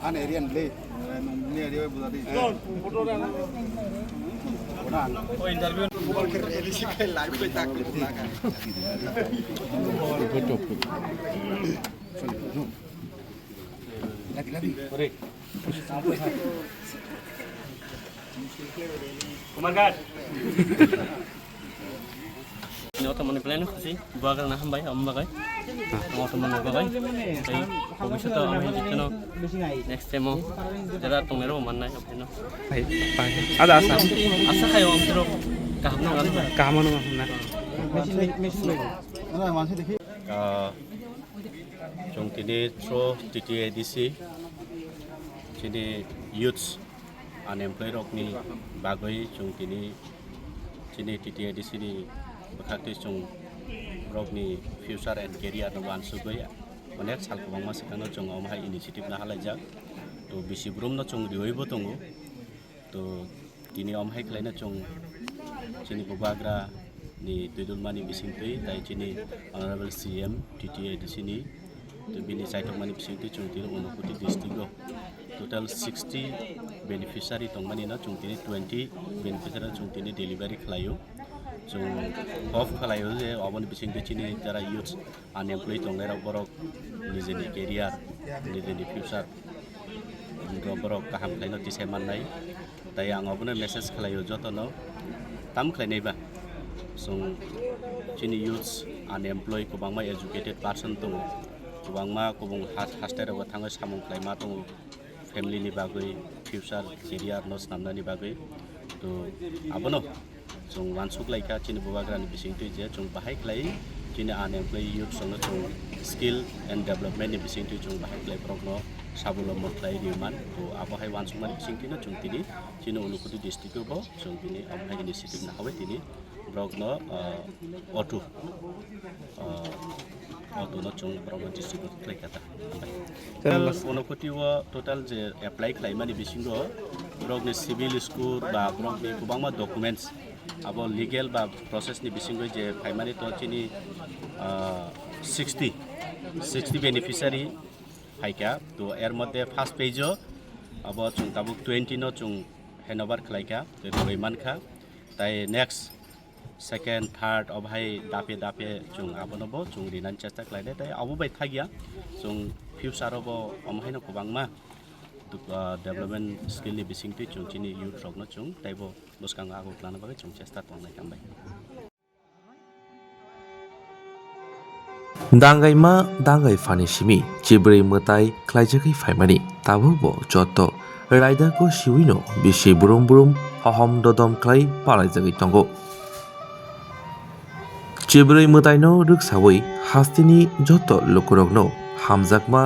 An area le ni area buda di photo na o interview Google ke release ke live pe tak na ka photo lagi ore Kumar Gad Nó teman plan sih, gua kan nah bay, bagai. Mau teman bagai. Tapi habis itu ambil itu next time mau jalan tunggu mana ya pun. Ada asa. Asa kayak om terus kaham nong kan? Kaham nong na. Mesin. Nah, masih dekhi. Jong tini through TTADC, jadi youths unemployed okni bagai jong tini TTADC ni Bakti cung rogni future and career no wan sugoya onek sal ko bangma sikano cung om hai initiative na halajak to bisi brum no cung rioi bo tongo to tini om hai klaina cung chini bubagra ni tudul mani bising tui dai chini honorable CM TTA di sini to bini saitok mani bising tui cung tini unokuti district go total 60 beneficiary tong mani na cung tini 20 beneficiary cung tini delivery khlayo Jung off kalayo je abon bising de chini jara youth unemployed tong lera borok nijeni career nijeni future ngo borok kaham khlaino tiseman nai tai ang abone message kalayo jotono tam khlainai ba sung chini youth unemployed ko bangma educated person tong bangma ko bung hastera go thangai samung khlaima tong family ni bagoi future career no snamna ni bagoi to abono Jung wansuk laika chini bubagra ni bising tu je jung bahai klai chini unemployed youth song jung skill and development ni bising tu jung bahai klai progno sabulo mo klai diman to abo hai wansuk man bising tu jung tini chini unukutu district bo jung tini amhai initiative na hawe tini progno auto no jung progno district klai kata unukuti wo total je apply klai mani bising do progni civil score ba progni kubangma documents abo legal ba process ni bising je primary to chini 60 beneficiary haika to er modde first page abo chung tabuk 20 no chung handover khlaika to roiman kha tai next second third of hai dape chung abo no bo chung rinan chesta khlaide tai abo bai thagia chung future obo omhaino kubangma development skill ni bising tu chung chini youth rok no chung taibo boskang ago plana bagai chung chesta tongnai kambai Dangai fani simi chibrei mutai klaijaki faimani tabubo joto raida ko siwino bisi burum hahom dodom klai palaijagi tongo chibrei mutai no ruksawi hastini joto lokurogno hamjakma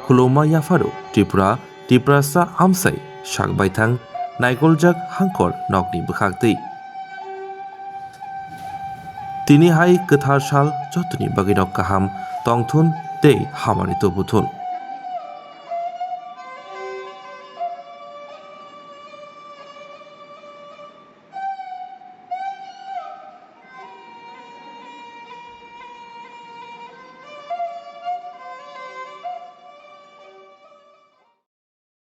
khuloma yafaro Triprasa amsai sakbaithang naigoljak hangkor nokni bwkhakti tini hai kwthar sal jotoni bagui nok kaham tongthun tei hamani to buthun